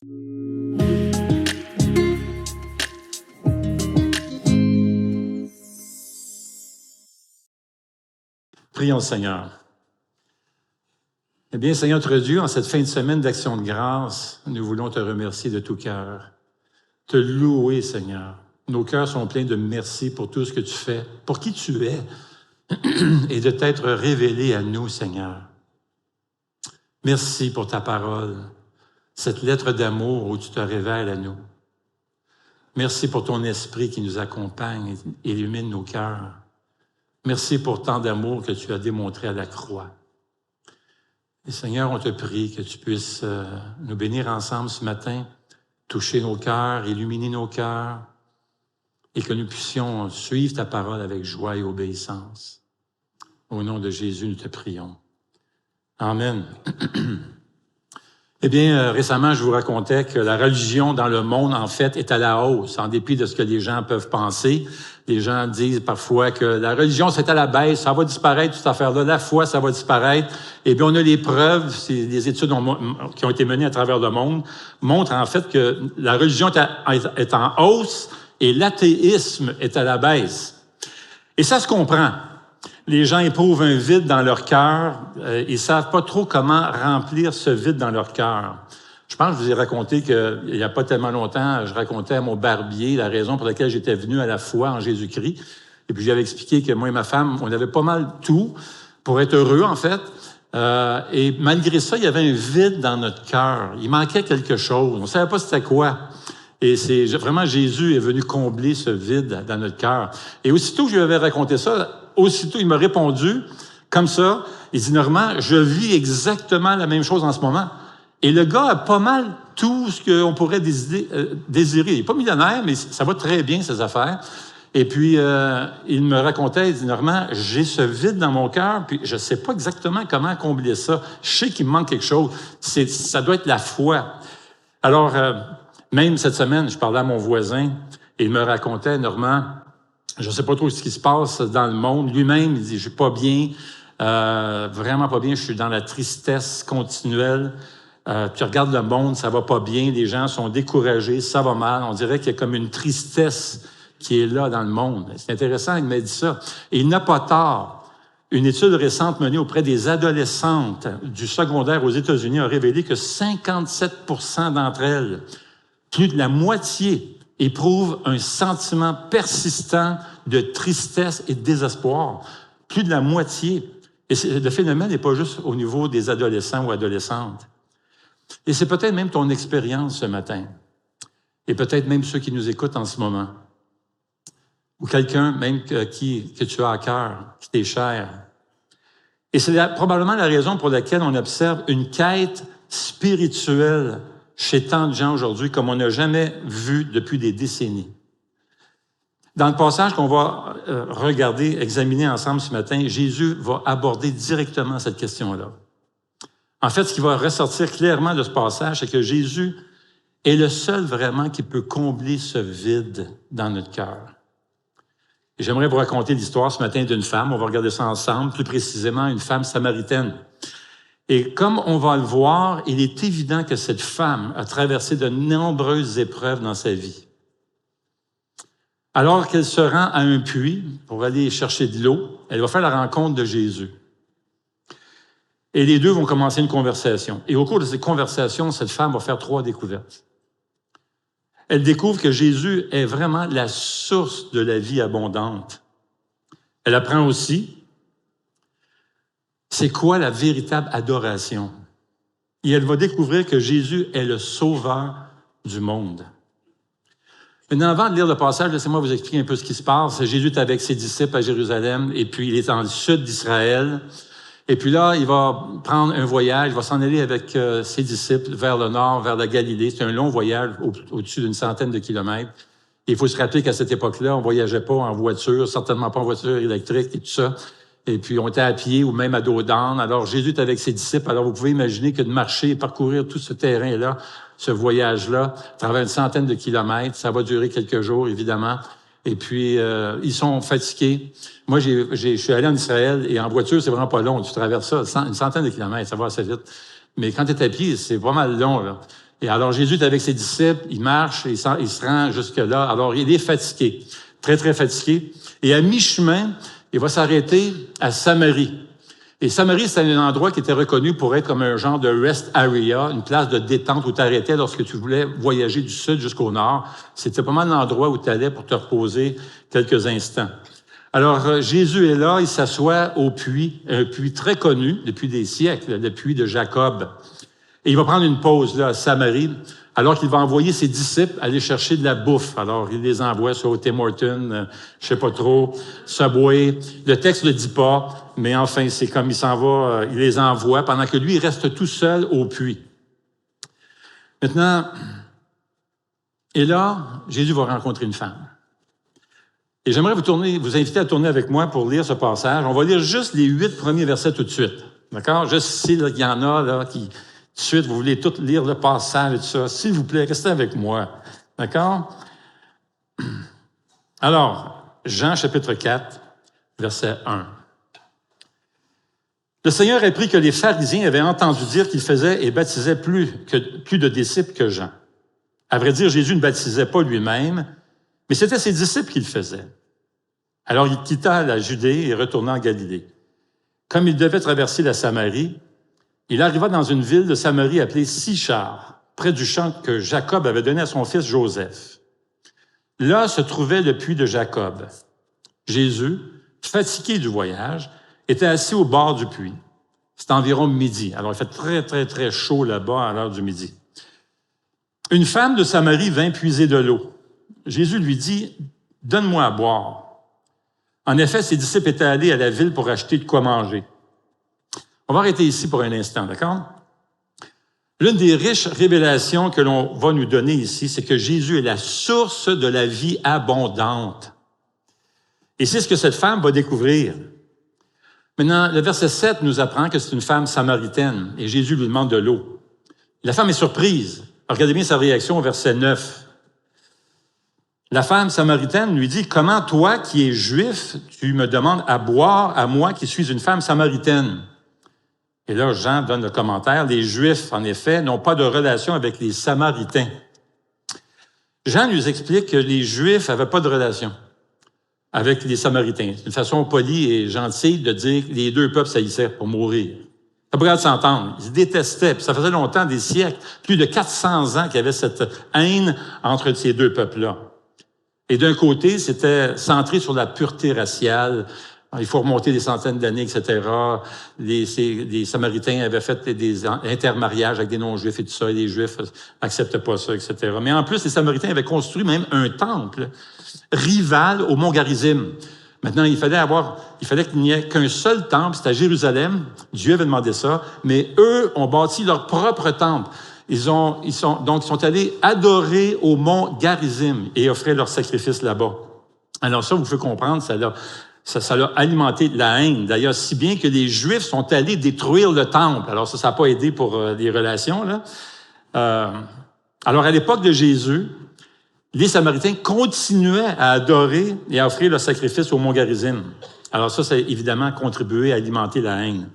Prions le Seigneur. Eh bien, Seigneur notre Dieu, en cette fin de semaine d'Action de grâce, nous voulons te remercier de tout cœur, te louer, Seigneur. Nos cœurs sont pleins de merci pour tout ce que tu fais, pour qui tu es, et de t'être révélé à nous, Seigneur. Merci pour ta parole, cette lettre d'amour où tu te révèles à nous. Merci pour ton esprit qui nous accompagne et illumine nos cœurs. Merci pour tant d'amour que tu as démontré à la croix. Et Seigneur, on te prie que tu puisses nous bénir ensemble ce matin, toucher nos cœurs, illuminer nos cœurs, et que nous puissions suivre ta parole avec joie et obéissance. Au nom de Jésus, nous te prions. Amen. Eh bien, récemment, je vous racontais que la religion dans le monde, en fait, est à la hausse, en dépit de ce que les gens peuvent penser. Les gens disent parfois que la religion, c'est à la baisse, ça va disparaître, cette affaire-là. La foi, ça va disparaître. Eh bien, on a les preuves, c'est des études qui ont été menées à travers le monde, montrent en fait que la religion est en hausse et l'athéisme est à la baisse. Et ça se comprend. Les gens éprouvent un vide dans leur cœur. Ils savent pas trop comment remplir ce vide dans leur cœur. Je pense que je vous ai raconté qu'il n'y a pas tellement longtemps, je racontais à mon barbier la raison pour laquelle j'étais venu à la foi en Jésus-Christ. Et puis j'avais expliqué que moi et ma femme, on avait pas mal tout pour être heureux, en fait. Et malgré ça, il y avait un vide dans notre cœur. Il manquait quelque chose. On ne savait pas c'était quoi. Et c'est vraiment Jésus est venu combler ce vide dans notre cœur. Et aussitôt que je lui avais raconté ça, aussitôt il m'a répondu comme ça. Il dit, Normand, je vis exactement la même chose en ce moment. Et le gars a pas mal tout ce qu'on pourrait désirer. Il n'est pas millionnaire, mais ça va très bien, ses affaires. Et puis, il me racontait, il dit, Normand, j'ai ce vide dans mon cœur, puis je ne sais pas exactement comment combler ça. Je sais qu'il me manque quelque chose. Ça doit être la foi. Alors, même cette semaine, je parlais à mon voisin, et il me racontait, Normand, je ne sais pas trop ce qui se passe dans le monde. Lui-même, il dit, je suis pas bien, vraiment pas bien, je suis dans la tristesse continuelle. Tu regardes le monde, ça va pas bien, les gens sont découragés, ça va mal. On dirait qu'il y a comme une tristesse qui est là dans le monde. C'est intéressant, il m'a dit ça. Et il n'a pas tort. Une étude récente menée auprès des adolescentes du secondaire aux États-Unis a révélé que 57% d'entre elles, plus de la moitié, éprouvent un sentiment persistant de tristesse et de désespoir. Plus de la moitié. Et le phénomène n'est pas juste au niveau des adolescents ou adolescentes. Et c'est peut-être même ton expérience ce matin. Et peut-être même ceux qui nous écoutent en ce moment. Ou quelqu'un même que tu as à cœur, qui t'est cher. Et c'est probablement la raison pour laquelle on observe une quête spirituelle chez tant de gens aujourd'hui comme on n'a jamais vu depuis des décennies. Dans le passage qu'on va regarder, examiner ensemble ce matin, Jésus va aborder directement cette question-là. En fait, ce qui va ressortir clairement de ce passage, c'est que Jésus est le seul vraiment qui peut combler ce vide dans notre cœur. Et j'aimerais vous raconter l'histoire ce matin d'une femme. On va regarder ça ensemble, plus précisément une femme samaritaine. Et comme on va le voir, il est évident que cette femme a traversé de nombreuses épreuves dans sa vie. Alors qu'elle se rend à un puits pour aller chercher de l'eau, elle va faire la rencontre de Jésus. Et les deux vont commencer une conversation. Et au cours de cette conversation, cette femme va faire 3 découvertes. Elle découvre que Jésus est vraiment la source de la vie abondante. Elle apprend aussi c'est quoi la véritable adoration. Et elle va découvrir que Jésus est le sauveur du monde. Maintenant, avant de lire le passage, laissez-moi vous expliquer un peu ce qui se passe. Jésus est avec ses disciples à Jérusalem, et puis il est dans le sud d'Israël. Et puis là, il va prendre un voyage, il va s'en aller avec ses disciples vers le nord, vers la Galilée. C'est un long voyage au-dessus d'une centaine de kilomètres. Et il faut se rappeler qu'à cette époque-là, on voyageait pas en voiture, certainement pas en voiture électrique et tout ça. Et puis on était à pied ou même à dos d'âne. Alors Jésus est avec ses disciples. Alors vous pouvez imaginer que de marcher et parcourir tout ce terrain-là, ce voyage-là, à travers une centaine de kilomètres, ça va durer quelques jours, évidemment. Et puis, ils sont fatigués. Moi, je suis allé en Israël et en voiture, c'est vraiment pas long. Tu traverses ça, une centaine de kilomètres, ça va assez vite. Mais quand tu es à pied, c'est pas mal long, là. Et alors, Jésus est avec ses disciples, il marche, il se rend jusque-là. Alors, il est fatigué, très, très fatigué. Et à mi-chemin, il va s'arrêter à Samarie. Et Samarie, c'est un endroit qui était reconnu pour être comme un genre de rest area, une place de détente où tu arrêtais lorsque tu voulais voyager du sud jusqu'au nord. C'était pas mal l'endroit où tu allais pour te reposer quelques instants. Alors, Jésus est là, il s'assoit au puits, un puits très connu depuis des siècles, le puits de Jacob. Et il va prendre une pause là à Samarie, alors qu'il va envoyer ses disciples aller chercher de la bouffe. Alors, il les envoie sur Tim Hortons, je sais pas trop, Subway. Le texte ne le dit pas, mais enfin, c'est comme il s'en va, il les envoie, pendant que lui, il reste tout seul au puits. Maintenant, et là, Jésus va rencontrer une femme. Et j'aimerais vous inviter à tourner avec moi pour lire ce passage. On va lire juste les 8 premiers versets tout de suite. D'accord? Je sais qu'il y en a là, qui, tout de suite, vous voulez tout lire le passage et tout ça. S'il vous plaît, restez avec moi. D'accord? Alors, Jean chapitre 4, verset 1. Le Seigneur apprit que les pharisiens avaient entendu dire qu'il faisait et baptisait plus de disciples que Jean. À vrai dire, Jésus ne baptisait pas lui-même, mais c'était ses disciples qui le faisaient. Alors il quitta la Judée et retourna en Galilée. Comme il devait traverser la Samarie, il arriva dans une ville de Samarie appelée Sychar, près du champ que Jacob avait donné à son fils Joseph. Là se trouvait le puits de Jacob. Jésus, fatigué du voyage, était assis au bord du puits. C'était environ midi. Alors il fait très, très, très chaud là-bas à l'heure du midi. Une femme de Samarie vint puiser de l'eau. Jésus lui dit, « Donne-moi à boire. » En effet, ses disciples étaient allés à la ville pour acheter de quoi manger. On va arrêter ici pour un instant, d'accord? L'une des riches révélations que l'on va nous donner ici, c'est que Jésus est la source de la vie abondante. Et c'est ce que cette femme va découvrir. Maintenant, le verset 7 nous apprend que c'est une femme samaritaine et Jésus lui demande de l'eau. La femme est surprise. Regardez bien sa réaction au verset 9. La femme samaritaine lui dit, « Comment toi, qui es juif, tu me demandes à boire à moi qui suis une femme samaritaine? » Et là, Jean donne le commentaire, « Les Juifs, en effet, n'ont pas de relation avec les Samaritains. » Jean nous explique que les Juifs n'avaient pas de relation avec les Samaritains. C'est une façon polie et gentille de dire que les deux peuples s'haïssaient pour mourir. Ça pourrait s'entendre. Ils se détestaient. Puis ça faisait longtemps, des siècles, plus de 400 ans qu'il y avait cette haine entre ces deux peuples-là. Et d'un côté, c'était centré sur la pureté raciale. Il faut remonter des centaines d'années, etc. Les Samaritains avaient fait des intermariages avec des non-juifs et tout ça, et les Juifs n'acceptaient pas ça, etc. Mais en plus, les Samaritains avaient construit même un temple rival au mont Garizim. Maintenant, il fallait qu'il n'y ait qu'un seul temple, c'était à Jérusalem. Dieu avait demandé ça, mais eux ont bâti leur propre temple. Ils sont allés adorer au mont Garizim et offrir leurs sacrifices là-bas. Alors ça, vous pouvez comprendre, ça a alimenté la haine. D'ailleurs, si bien que les Juifs sont allés détruire le temple. Alors ça n'a pas aidé pour les relations, là. Alors, à l'époque de Jésus, les Samaritains continuaient à adorer et à offrir leurs sacrifices au mont Garizim. Alors ça a évidemment contribué à alimenter la haine.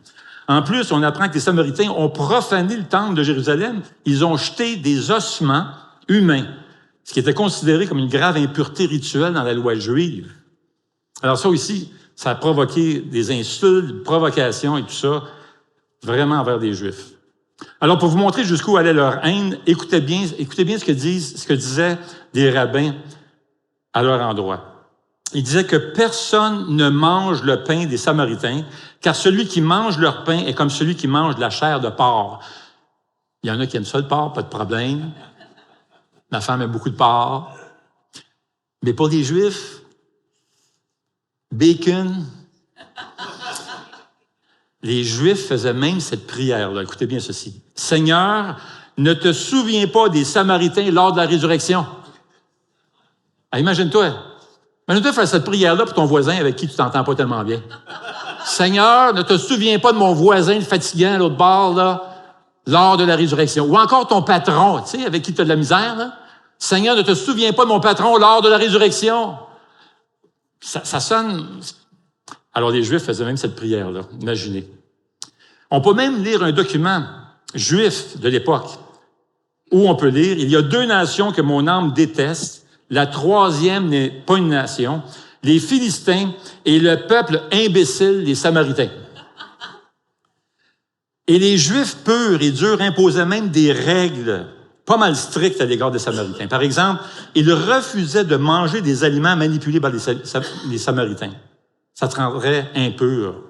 En plus, on apprend que les Samaritains ont profané le temple de Jérusalem. Ils ont jeté des ossements humains, ce qui était considéré comme une grave impureté rituelle dans la loi juive. Alors ça aussi, ça a provoqué des insultes, des provocations et tout ça, vraiment envers les Juifs. Alors, pour vous montrer jusqu'où allait leur haine, écoutez bien ce que disaient des rabbins à leur endroit. Il disait que personne ne mange le pain des Samaritains, car celui qui mange leur pain est comme celui qui mange de la chair de porc. Il y en a qui aiment ça, le porc, pas de problème. Ma femme aime beaucoup de porc. Mais pour les Juifs, bacon. Les Juifs faisaient même cette prière-là. Écoutez bien ceci. « Seigneur, ne te souviens pas des Samaritains lors de la résurrection. » Ah, imagine-toi faire cette prière-là pour ton voisin avec qui tu t'entends pas tellement bien. « Seigneur, ne te souviens pas de mon voisin fatigant à l'autre bord, là, lors de la résurrection. » Ou encore ton patron, tu sais, avec qui tu as de la misère, là. « Seigneur, ne te souviens pas de mon patron lors de la résurrection. » Ça sonne... Alors, les Juifs faisaient même cette prière-là. Imaginez. On peut même lire un document juif de l'époque où on peut lire, « Il y a 2 nations que mon âme déteste, la troisième n'est pas une nation, les Philistins et le peuple imbécile, les Samaritains. » Et les Juifs purs et durs imposaient même des règles pas mal strictes à l'égard des Samaritains. Par exemple, ils refusaient de manger des aliments manipulés par les Samaritains. Ça te rendrait impur.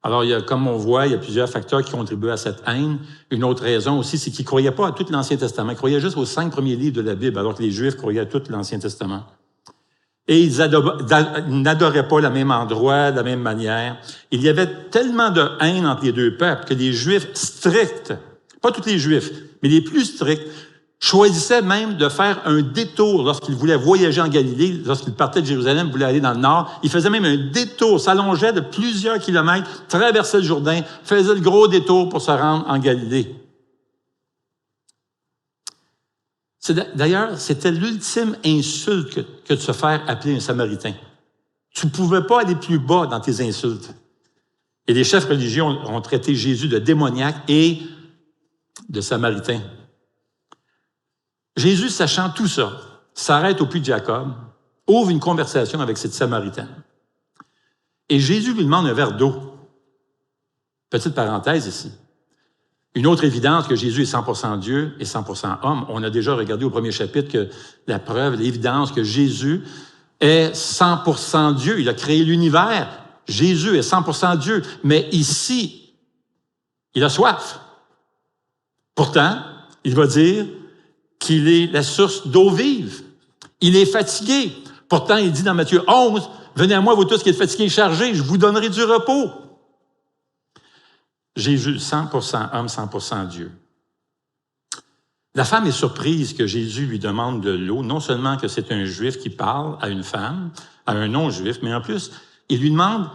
Alors, comme on voit, il y a plusieurs facteurs qui contribuent à cette haine. Une autre raison aussi, c'est qu'ils ne croyaient pas à tout l'Ancien Testament. Ils croyaient juste aux 5 premiers livres de la Bible, alors que les Juifs croyaient à tout l'Ancien Testament. Et ils n'adoraient pas le même endroit, de la même manière. Il y avait tellement de haine entre les 2 peuples que les Juifs stricts, pas tous les Juifs, mais les plus stricts, choisissaient même de faire un détour lorsqu'ils voulaient voyager en Galilée, lorsqu'ils partaient de Jérusalem, voulaient aller dans le nord. Ils faisaient même un détour, s'allongeaient de plusieurs kilomètres, traversaient le Jourdain, faisaient le gros détour pour se rendre en Galilée. D'ailleurs, c'était l'ultime insulte que de se faire appeler un Samaritain. Tu ne pouvais pas aller plus bas dans tes insultes. Et les chefs religieux ont traité Jésus de démoniaque et de Samaritain. Jésus, sachant tout ça, s'arrête au puits de Jacob, ouvre une conversation avec cette Samaritaine. Et Jésus lui demande un verre d'eau. Petite parenthèse ici. Une autre évidence que Jésus est 100% Dieu et 100% homme. On a déjà regardé au premier chapitre que la preuve, l'évidence que Jésus est 100% Dieu. Il a créé l'univers. Jésus est 100% Dieu. Mais ici, il a soif. Pourtant, il va dire qu'il est la source d'eau vive. Il est fatigué. Pourtant, il dit dans Matthieu 11, « Venez à moi, vous tous qui êtes fatigués et chargés, je vous donnerai du repos. » Jésus, 100% homme, 100% Dieu. La femme est surprise que Jésus lui demande de l'eau, non seulement que c'est un Juif qui parle à une femme, à un non-Juif, mais en plus, il lui demande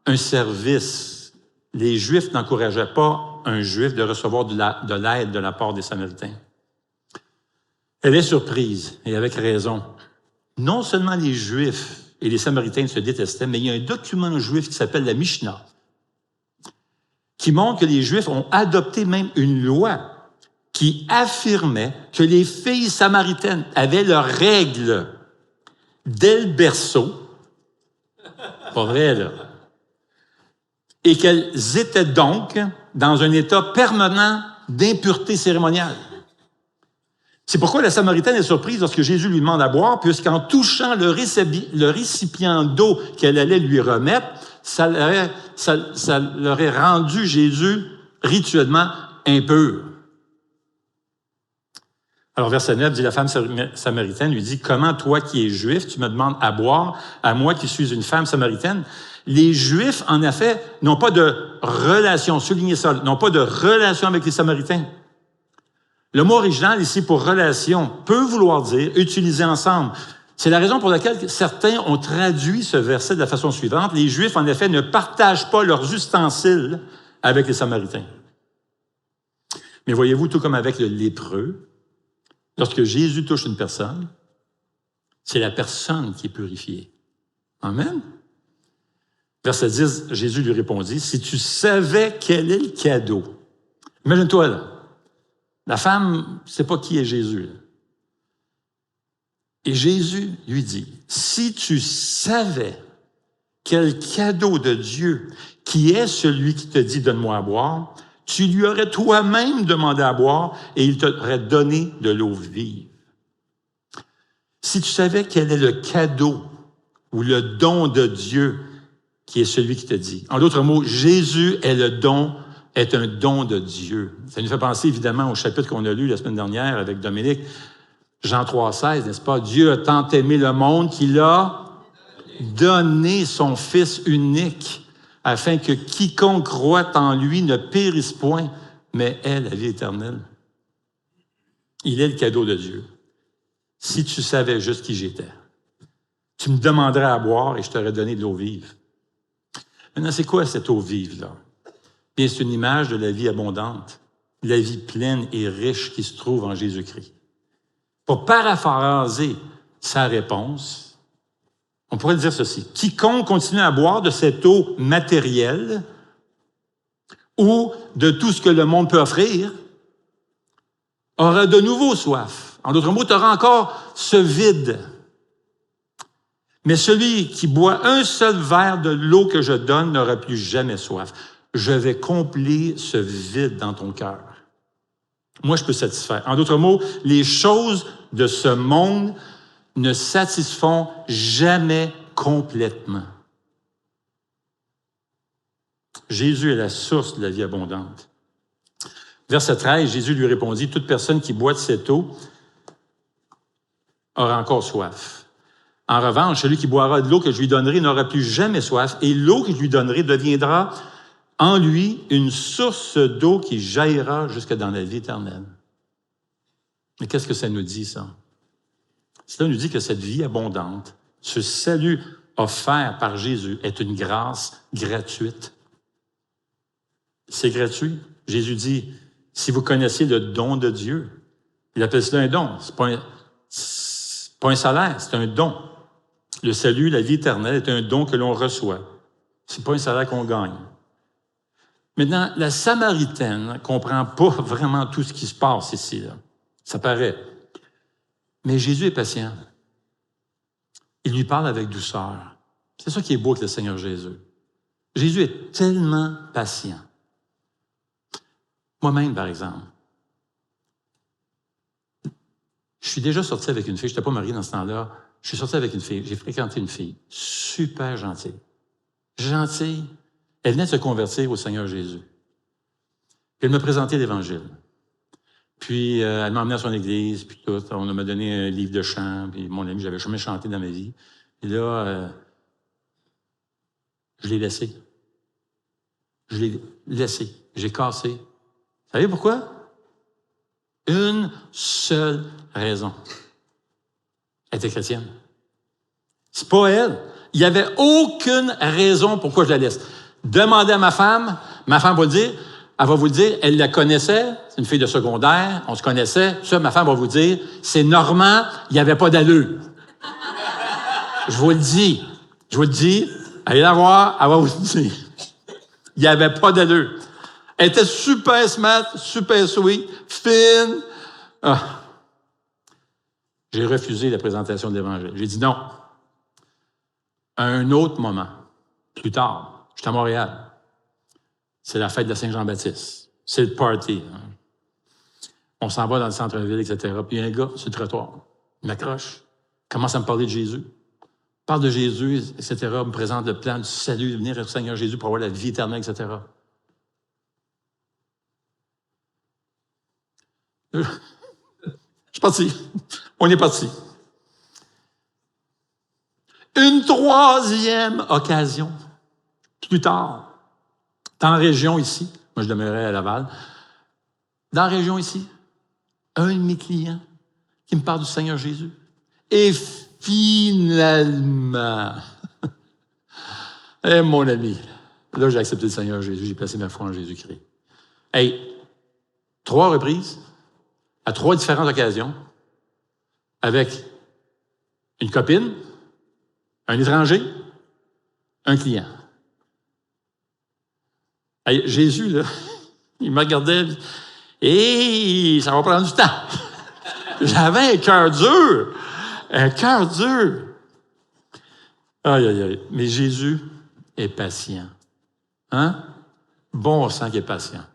un service. Les Juifs n'encourageaient pas un Juif de recevoir de l'aide de la part des Samaritains. Elle est surprise, et avec raison. Non seulement les Juifs et les Samaritains se détestaient, mais il y a un document juif qui s'appelle la Mishnah, qui montre que les Juifs ont adopté même une loi qui affirmait que les filles samaritaines avaient leurs règles dès le berceau, pas vrai, là, et qu'elles étaient donc dans un état permanent d'impureté cérémoniale. C'est pourquoi la Samaritaine est surprise lorsque Jésus lui demande à boire, puisqu'en touchant le récipient d'eau qu'elle allait lui remettre, ça l'aurait rendu Jésus rituellement impur. Alors, verset 9 dit, la femme samaritaine lui dit, « Comment toi qui es juif, tu me demandes à boire, à moi qui suis une femme samaritaine? » Les Juifs, en effet, n'ont pas de relation, soulignez ça, n'ont pas de relation avec les Samaritains. Le mot original ici pour relation peut vouloir dire utiliser ensemble. C'est la raison pour laquelle certains ont traduit ce verset de la façon suivante. Les Juifs, en effet, ne partagent pas leurs ustensiles avec les Samaritains. Mais voyez-vous, tout comme avec le lépreux, lorsque Jésus touche une personne, c'est la personne qui est purifiée. Amen. Verset 10, Jésus lui répondit, « Si tu savais quel est le cadeau. » Imagine-toi là. La femme ne sait pas qui est Jésus. Et Jésus lui dit, « Si tu savais quel cadeau de Dieu qui est celui qui te dit « Donne-moi à boire », tu lui aurais toi-même demandé à boire et il t'aurait donné de l'eau vive. Si tu savais quel est le cadeau ou le don de Dieu qui est celui qui te dit. En d'autres mots, Jésus est un don de Dieu. Ça nous fait penser évidemment au chapitre qu'on a lu la semaine dernière avec Dominique, Jean 3,16, n'est-ce pas? Dieu a tant aimé le monde qu'il a donné son Fils unique, afin que quiconque croit en lui ne périsse point, mais ait la vie éternelle. Il est le cadeau de Dieu. Si tu savais juste qui j'étais, tu me demanderais à boire et je t'aurais donné de l'eau vive. Maintenant, c'est quoi cette eau vive-là? Bien, c'est une image de la vie abondante, la vie pleine et riche qui se trouve en Jésus-Christ. Pour paraphraser sa réponse, on pourrait dire ceci. Quiconque continue à boire de cette eau matérielle ou de tout ce que le monde peut offrir aura de nouveau soif. En d'autres mots, tu auras encore ce vide. Mais celui qui boit un seul verre de l'eau que je donne n'aura plus jamais soif. Je vais combler ce vide dans ton cœur. Moi, je peux satisfaire. En d'autres mots, les choses de ce monde ne satisfont jamais complètement. Jésus est la source de la vie abondante. Verset 13, Jésus lui répondit, « Toute personne qui boit de cette eau aura encore soif. En revanche, celui qui boira de l'eau que je lui donnerai n'aura plus jamais soif, et l'eau que je lui donnerai deviendra en lui une source d'eau qui jaillira jusque dans la vie éternelle. » Mais qu'est-ce que ça nous dit, ça? Cela nous dit que cette vie abondante, ce salut offert par Jésus, est une grâce gratuite. C'est gratuit. Jésus dit, si vous connaissiez le don de Dieu, il appelle cela un don. C'est pas un salaire, c'est un don. Le salut, la vie éternelle, est un don que l'on reçoit. C'est pas un salaire qu'on gagne. Maintenant, la Samaritaine ne comprend pas vraiment tout ce qui se passe ici, là. Ça paraît. Mais Jésus est patient. Il lui parle avec douceur. C'est ça qui est beau avec le Seigneur Jésus. Jésus est tellement patient. Moi-même, par exemple, je suis déjà sorti avec une fille, je n'étais pas marié dans ce temps-là, je suis sorti avec une fille, j'ai fréquenté une fille, super gentille. Gentille. Elle venait de se convertir au Seigneur Jésus. Elle me présentait l'Évangile. Puis, elle m'a emmené à son église, puis tout. On m'a donné un livre de chant, puis mon ami, j'avais jamais chanté dans ma vie. Et là, je l'ai laissé. Je l'ai laissé. J'ai cassé. Vous savez pourquoi? Une seule raison. Elle était chrétienne. C'est pas elle. Il n'y avait aucune raison pourquoi je la laisse. Demandez à ma femme va le dire, elle va vous le dire, elle la connaissait, c'est une fille de secondaire, on se connaissait, ça, ma femme va vous dire, c'est Normand, il n'y avait pas d'allure. Je vous le dis, allez la voir, elle va vous le dire. Il n'y avait pas d'allure. Elle était super smart, super sweet, fine. Ah. J'ai refusé la présentation de l'Évangile. J'ai dit non. À un autre moment, plus tard, j'étais à Montréal. C'est la fête de Saint-Jean-Baptiste. C'est le party. Hein. On s'en va dans le centre-ville, etc. Puis il y a un gars sur le trottoir. Il m'accroche. Commence à me parler de Jésus. Parle de Jésus, etc. Me présente le plan du salut, de venir au Seigneur Jésus pour avoir la vie éternelle, etc. Je suis parti. On est parti. Une troisième occasion, plus tard, dans la région ici, moi je demeurais à Laval, dans la région ici, un de mes clients qui me parle du Seigneur Jésus. Et finalement, mon ami, là j'ai accepté le Seigneur Jésus, j'ai placé ma foi en Jésus-Christ. Hey, 3 reprises, à 3 différentes occasions, avec une copine, un étranger, un client. Hey, Jésus, là, il me regardait, et ça va prendre du temps. J'avais un cœur dur. Un cœur dur. Aïe, aïe, aïe. Mais Jésus est patient. Hein? Bon sang qui est patient.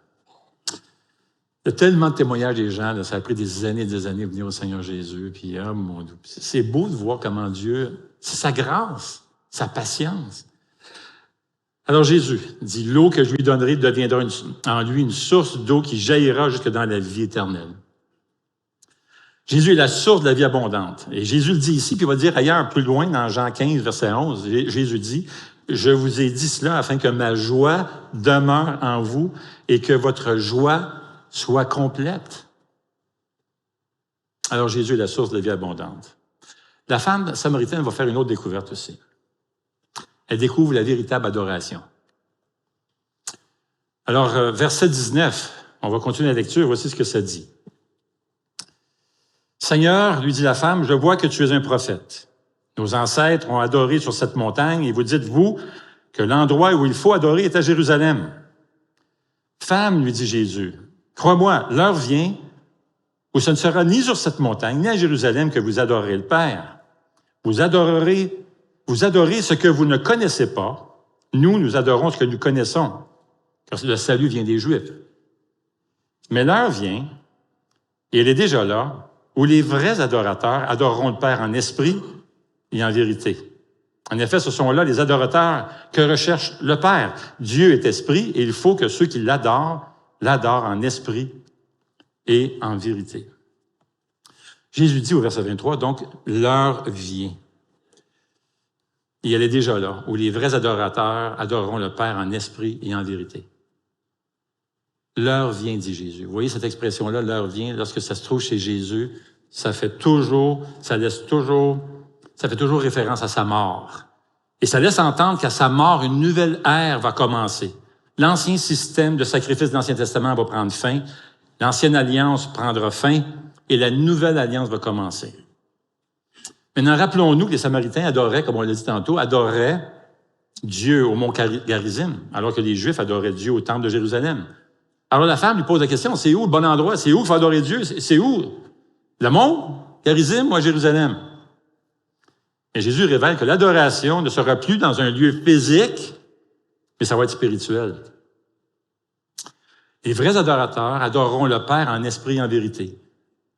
Il y a tellement de témoignages des gens, là, ça a pris des années de venir au Seigneur Jésus. Puis, oh, mon Dieu, c'est beau de voir comment Dieu, c'est sa grâce, sa patience. Alors Jésus dit, l'eau que je lui donnerai deviendra en lui une source d'eau qui jaillira jusque dans la vie éternelle. Jésus est la source de la vie abondante. Et Jésus le dit ici, puis il va dire ailleurs, plus loin, dans Jean 15, verset 11, Jésus dit, « Je vous ai dit cela afin que ma joie demeure en vous et que votre joie soit complète. » Alors Jésus est la source de la vie abondante. La femme samaritaine va faire une autre découverte aussi. Elle découvre la véritable adoration. Alors, verset 19, on va continuer la lecture, voici ce que ça dit. « Seigneur, lui dit la femme, je vois que tu es un prophète. Nos ancêtres ont adoré sur cette montagne et vous dites, vous, que l'endroit où il faut adorer est à Jérusalem. Femme, lui dit Jésus, crois-moi, l'heure vient où ce ne sera ni sur cette montagne, ni à Jérusalem que vous adorerez le Père. Vous adorez ce que vous ne connaissez pas. Nous adorons ce que nous connaissons, car le salut vient des Juifs. Mais l'heure vient, et elle est déjà là, où les vrais adorateurs adoreront le Père en esprit et en vérité. En effet, ce sont là les adorateurs que recherche le Père. Dieu est esprit, et il faut que ceux qui l'adorent en esprit et en vérité. Jésus dit au verset 23, donc, l'heure vient. Et elle est déjà là, où les vrais adorateurs adoreront le Père en esprit et en vérité. L'heure vient, dit Jésus. Vous voyez cette expression-là, l'heure vient, lorsque ça se trouve chez Jésus, ça fait toujours référence à sa mort. Et ça laisse entendre qu'à sa mort, une nouvelle ère va commencer. L'ancien système de sacrifice de l'Ancien Testament va prendre fin, l'ancienne alliance prendra fin, et la nouvelle alliance va commencer. Maintenant, rappelons-nous que les Samaritains adoraient, comme on l'a dit tantôt, adoraient Dieu au mont Garizim, alors que les Juifs adoraient Dieu au temple de Jérusalem. Alors la femme lui pose la question, c'est où le bon endroit? C'est où il faut adorer Dieu? C'est où? Le mont Garizim ou à Jérusalem? Et Jésus révèle que l'adoration ne sera plus dans un lieu physique, mais ça va être spirituel. Les vrais adorateurs adoreront le Père en esprit et en vérité.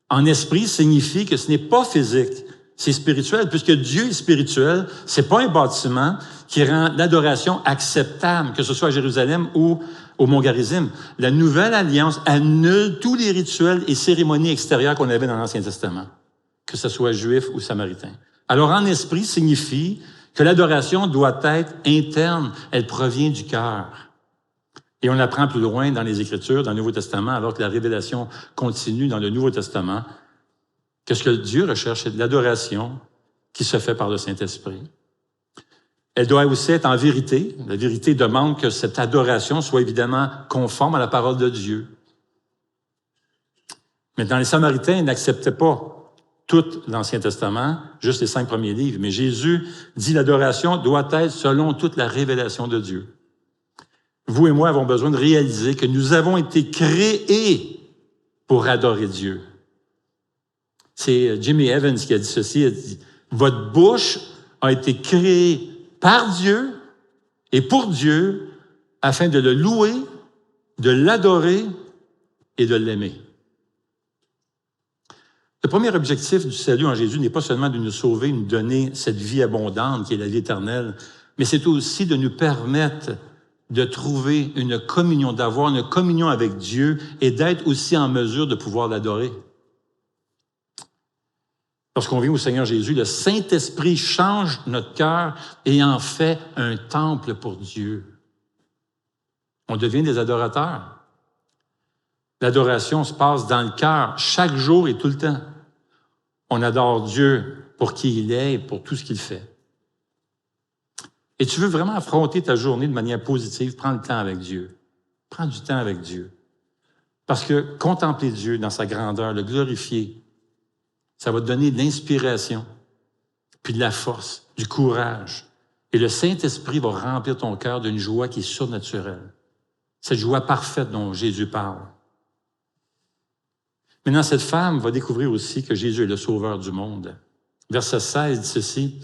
En esprit signifie que ce n'est pas physique, c'est spirituel, puisque Dieu est spirituel, c'est pas un bâtiment qui rend l'adoration acceptable, que ce soit à Jérusalem ou au mont Garizim. La nouvelle alliance annule tous les rituels et cérémonies extérieures qu'on avait dans l'Ancien Testament, que ce soit juif ou samaritain. Alors, en esprit signifie que l'adoration doit être interne, elle provient du cœur. Et on apprend plus loin dans les Écritures, dans le Nouveau Testament, alors que la révélation continue dans le Nouveau Testament, que ce que Dieu recherche, c'est de l'adoration qui se fait par le Saint-Esprit. Elle doit aussi être en vérité. La vérité demande que cette adoration soit évidemment conforme à la parole de Dieu. Maintenant, les Samaritains n'acceptaient pas tout l'Ancien Testament, juste les 5 premiers livres. Mais Jésus dit l'adoration doit être selon toute la révélation de Dieu. Vous et moi avons besoin de réaliser que nous avons été créés pour adorer Dieu. C'est Jimmy Evans qui a dit ceci, il a dit, « Votre bouche a été créée par Dieu et pour Dieu afin de le louer, de l'adorer et de l'aimer. » Le premier objectif du salut en Jésus n'est pas seulement de nous sauver, de nous donner cette vie abondante qui est la vie éternelle, mais c'est aussi de nous permettre de trouver une communion, d'avoir une communion avec Dieu et d'être aussi en mesure de pouvoir l'adorer. Lorsqu'on vient au Seigneur Jésus, le Saint-Esprit change notre cœur et en fait un temple pour Dieu. On devient des adorateurs. L'adoration se passe dans le cœur, chaque jour et tout le temps. On adore Dieu pour qui il est et pour tout ce qu'il fait. Et tu veux vraiment affronter ta journée de manière positive, prends le temps avec Dieu. Prends du temps avec Dieu. Parce que contempler Dieu dans sa grandeur, le glorifier, ça va te donner de l'inspiration, puis de la force, du courage. Et le Saint-Esprit va remplir ton cœur d'une joie qui est surnaturelle. Cette joie parfaite dont Jésus parle. Maintenant, cette femme va découvrir aussi que Jésus est le sauveur du monde. Verset 16 dit ceci,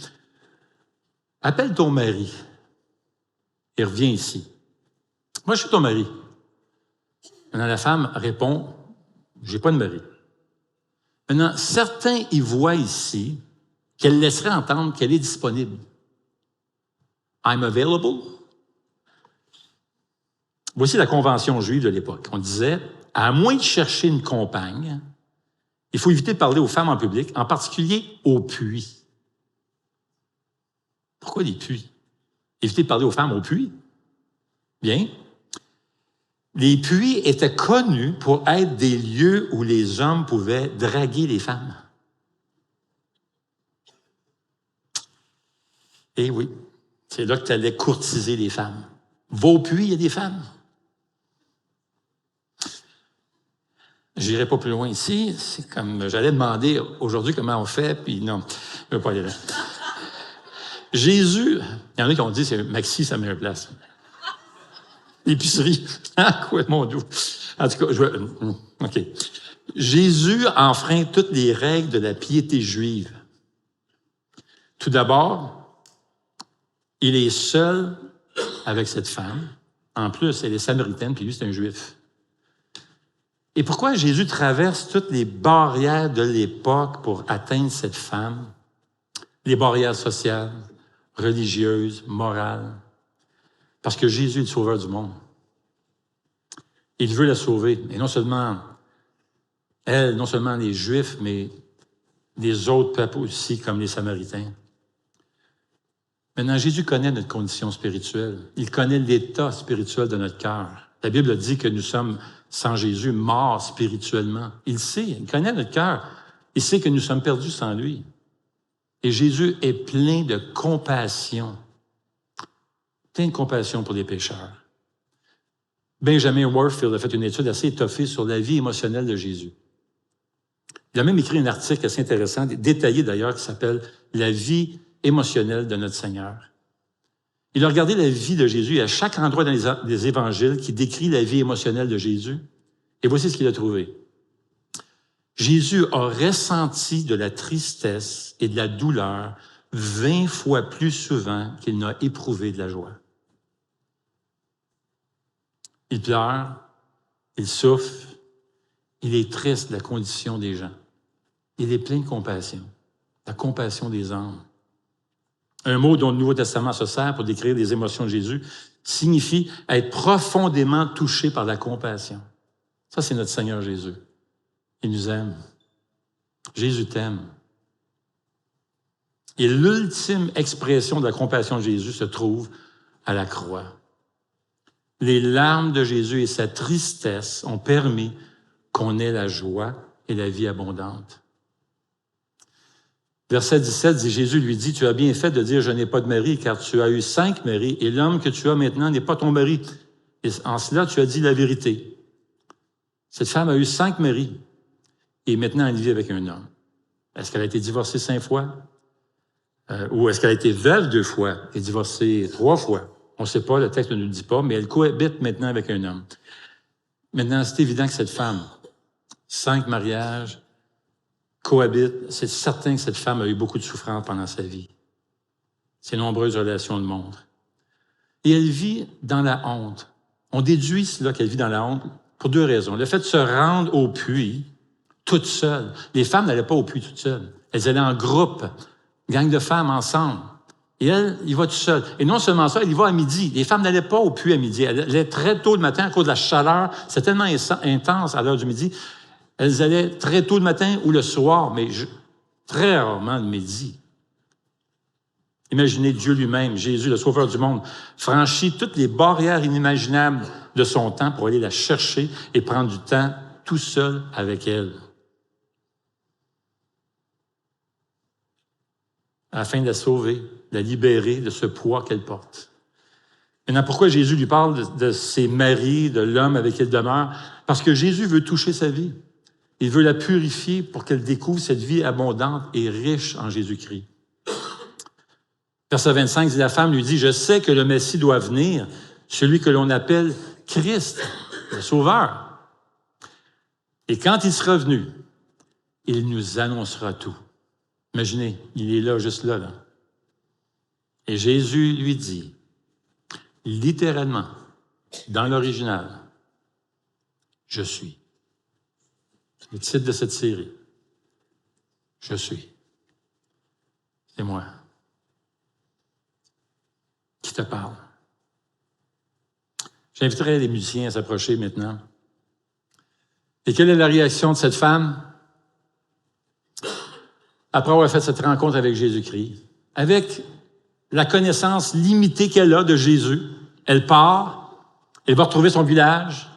« Appelle ton mari et reviens ici. » Moi, je suis ton mari. Maintenant, la femme répond, « J'ai pas de mari. » Maintenant, certains y voient ici qu'elle laisserait entendre qu'elle est disponible. « I'm available. » Voici la convention juive de l'époque. On disait, à moins de chercher une compagne, il faut éviter de parler aux femmes en public, en particulier aux puits. Pourquoi les puits? Éviter de parler aux femmes aux puits? Bien. Les puits étaient connus pour être des lieux où les hommes pouvaient draguer les femmes. Et oui, c'est là que tu allais courtiser les femmes. Vos puits, il y a des femmes. Je n'irai pas plus loin ici. C'est comme, j'allais demander aujourd'hui comment on fait, puis non, je ne veux pas aller là. Jésus, il y en a qui ont dit, c'est Maxi, sa meilleure place. L'épicerie. Ah, quoi, mon Dieu. En tout cas, OK. Jésus enfreint toutes les règles de la piété juive. Tout d'abord, il est seul avec cette femme. En plus, elle est samaritaine, puis lui, c'est un juif. Et pourquoi Jésus traverse toutes les barrières de l'époque pour atteindre cette femme? Les barrières sociales, religieuses, morales. Parce que Jésus est le sauveur du monde. Il veut la sauver. Et non seulement elle, non seulement les Juifs, mais les autres peuples aussi, comme les Samaritains. Maintenant, Jésus connaît notre condition spirituelle. Il connaît l'état spirituel de notre cœur. La Bible dit que nous sommes, sans Jésus, morts spirituellement. Il sait, il connaît notre cœur. Il sait que nous sommes perdus sans lui. Et Jésus est plein de compassion. Plein de compassion pour les pécheurs. Benjamin Warfield a fait une étude assez étoffée sur la vie émotionnelle de Jésus. Il a même écrit un article assez intéressant, détaillé d'ailleurs, qui s'appelle « La vie émotionnelle de notre Seigneur ». Il a regardé la vie de Jésus à chaque endroit dans les évangiles qui décrit la vie émotionnelle de Jésus. Et voici ce qu'il a trouvé. Jésus a ressenti de la tristesse et de la douleur 20 fois plus souvent qu'il n'a éprouvé de la joie. Il pleure, il souffre, il est triste de la condition des gens. Il est plein de compassion, la compassion des âmes. Un mot dont le Nouveau Testament se sert pour décrire les émotions de Jésus signifie être profondément touché par la compassion. Ça, c'est notre Seigneur Jésus. Il nous aime. Jésus t'aime. Et l'ultime expression de la compassion de Jésus se trouve à la croix. Les larmes de Jésus et sa tristesse ont permis qu'on ait la joie et la vie abondante. Verset 17 dit, Jésus lui dit, « Tu as bien fait de dire, je n'ai pas de mari, car tu as eu 5 maris, et l'homme que tu as maintenant n'est pas ton mari. Et en cela, tu as dit la vérité. » Cette femme a eu 5 maris, et maintenant elle vit avec un homme. Est-ce qu'elle a été divorcée 5 fois? Ou est-ce qu'elle a été veuve 2 fois et divorcée 3 fois? On ne sait pas, le texte ne nous le dit pas, mais elle cohabite maintenant avec un homme. Maintenant, c'est évident que cette femme, 5 mariages, cohabite, c'est certain que cette femme a eu beaucoup de souffrance pendant sa vie. Ses nombreuses relations le montrent. Et elle vit dans la honte. On déduit cela qu'elle vit dans la honte pour 2 raisons. Le fait de se rendre au puits toute seule. Les femmes n'allaient pas au puits toutes seules. Elles allaient en groupe, gang de femmes ensemble. Et elle, il va toute seule. Et non seulement ça, il y va à midi. Les femmes n'allaient pas au puits à midi. Elles allaient très tôt le matin à cause de la chaleur. C'est tellement intense à l'heure du midi. Elles allaient très tôt le matin ou le soir, mais très rarement le midi. Imaginez Dieu lui-même, Jésus, le Sauveur du monde, franchit toutes les barrières inimaginables de son temps pour aller la chercher et prendre du temps tout seul avec elle. Afin de la sauver, de la libérer de ce poids qu'elle porte. Maintenant, pourquoi Jésus lui parle de ses maris, de l'homme avec qui elle demeure? Parce que Jésus veut toucher sa vie. Il veut la purifier pour qu'elle découvre cette vie abondante et riche en Jésus-Christ. Verset 25 dit, la femme lui dit, « Je sais que le Messie doit venir, celui que l'on appelle Christ, le Sauveur. Et quand il sera venu, il nous annoncera tout. » Imaginez, il est là, juste là. Et Jésus lui dit, littéralement, dans l'original, « Je suis. » Le titre de cette série, « Je suis. » C'est moi qui te parle. J'inviterai les musiciens à s'approcher maintenant. Et quelle est la réaction de cette femme? Après avoir fait cette rencontre avec Jésus-Christ, avec la connaissance limitée qu'elle a de Jésus, elle part, elle va retrouver son village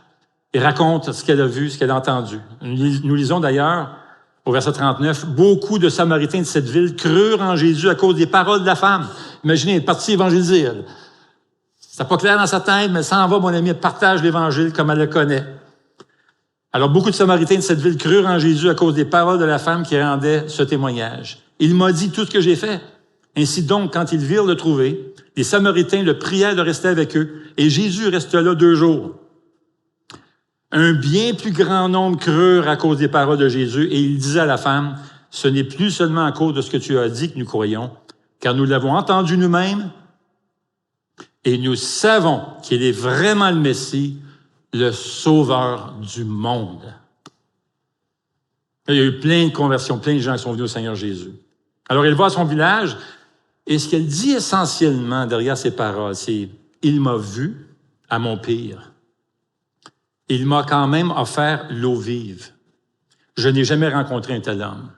et raconte ce qu'elle a vu, ce qu'elle a entendu. Nous lisons d'ailleurs, au verset 39, « Beaucoup de Samaritains de cette ville crurent en Jésus à cause des paroles de la femme. » Imaginez, elle est partie évangéliser, elle. C'est pas clair dans sa tête, mais elle s'en va, mon ami, elle partage l'Évangile comme elle le connaît. Alors, beaucoup de Samaritains de cette ville crurent en Jésus à cause des paroles de la femme qui rendait ce témoignage. Il m'a dit tout ce que j'ai fait. Ainsi donc, quand ils virent le trouver, les Samaritains le prièrent de rester avec eux, et Jésus resta là 2 jours. Un bien plus grand nombre crurent à cause des paroles de Jésus, et il disait à la femme, « Ce n'est plus seulement à cause de ce que tu as dit que nous croyons, car nous l'avons entendu nous-mêmes, et nous savons qu'il est vraiment le Messie, le Sauveur du monde. » Il y a eu plein de conversions, plein de gens qui sont venus au Seigneur Jésus. Alors, elle va à son village, et ce qu'elle dit essentiellement derrière ces paroles, c'est « Il m'a vu à mon pire. Il m'a quand même offert l'eau vive. Je n'ai jamais rencontré un tel homme.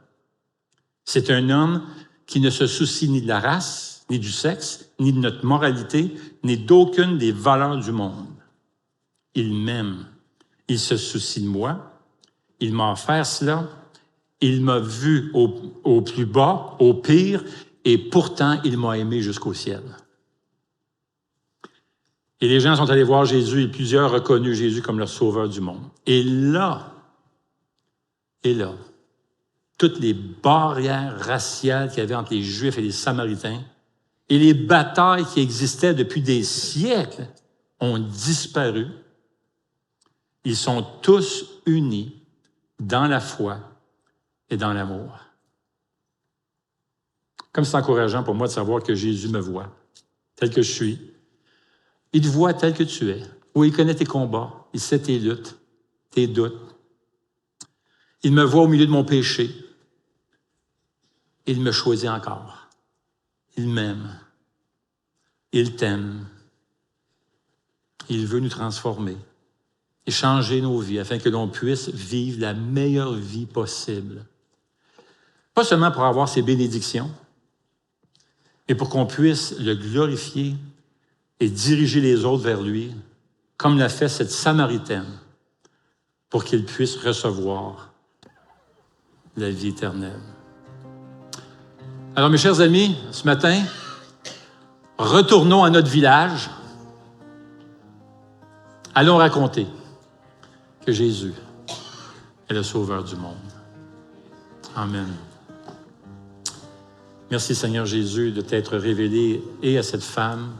C'est un homme qui ne se soucie ni de la race, ni du sexe, ni de notre moralité, ni d'aucune des valeurs du monde. Il m'aime. Il se soucie de moi. Il m'a offert cela. Il m'a vu au plus bas, au pire, et pourtant, il m'a aimé jusqu'au ciel. » Et les gens sont allés voir Jésus et plusieurs ont reconnu Jésus comme leur sauveur du monde. Et là, toutes les barrières raciales qu'il y avait entre les Juifs et les Samaritains et les batailles qui existaient depuis des siècles ont disparu. Ils sont tous unis dans la foi et dans l'amour. Comme c'est encourageant pour moi de savoir que Jésus me voit tel que je suis. Il te voit tel que tu es. Oui, il connaît tes combats, il sait tes luttes, tes doutes. Il me voit au milieu de mon péché. Il me choisit encore. Il m'aime. Il t'aime. Il veut nous transformer et changer nos vies afin que l'on puisse vivre la meilleure vie possible. Pas seulement pour avoir ses bénédictions, mais pour qu'on puisse le glorifier et diriger les autres vers lui, comme l'a fait cette Samaritaine, pour qu'il puisse recevoir la vie éternelle. Alors, mes chers amis, ce matin, retournons à notre village. Allons raconter que Jésus est le Sauveur du monde. Amen. Merci, Seigneur Jésus, de t'être révélé et à cette femme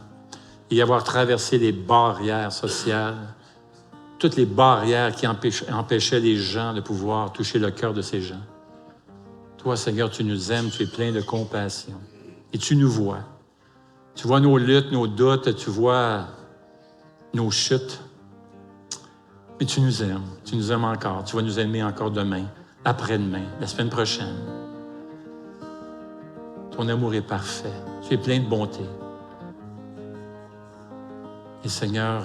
et avoir traversé les barrières sociales, toutes les barrières qui empêchaient les gens de pouvoir toucher le cœur de ces gens. Toi, Seigneur, tu nous aimes, tu es plein de compassion et tu nous vois. Tu vois nos luttes, nos doutes, tu vois nos chutes. Mais tu nous aimes encore. Tu vas nous aimer encore demain, après-demain, la semaine prochaine. Ton amour est parfait. Tu es plein de bonté. Et Seigneur,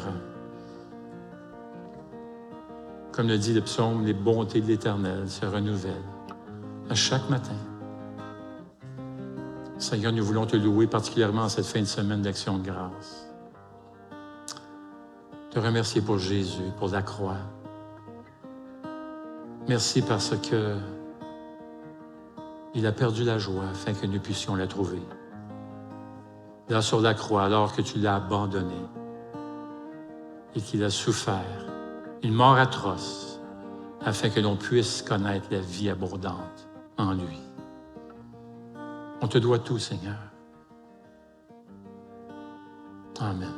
comme le dit le psaume, les bontés de l'Éternel se renouvellent à chaque matin. Seigneur, nous voulons te louer particulièrement en cette fin de semaine d'Action de grâce. Te remercier pour Jésus, pour la croix. Merci parce que il a perdu la joie afin que nous puissions la trouver. Là, sur la croix, alors que tu l'as abandonné et qu'il a souffert une mort atroce afin que l'on puisse connaître la vie abondante en lui. On te doit tout, Seigneur. Amen.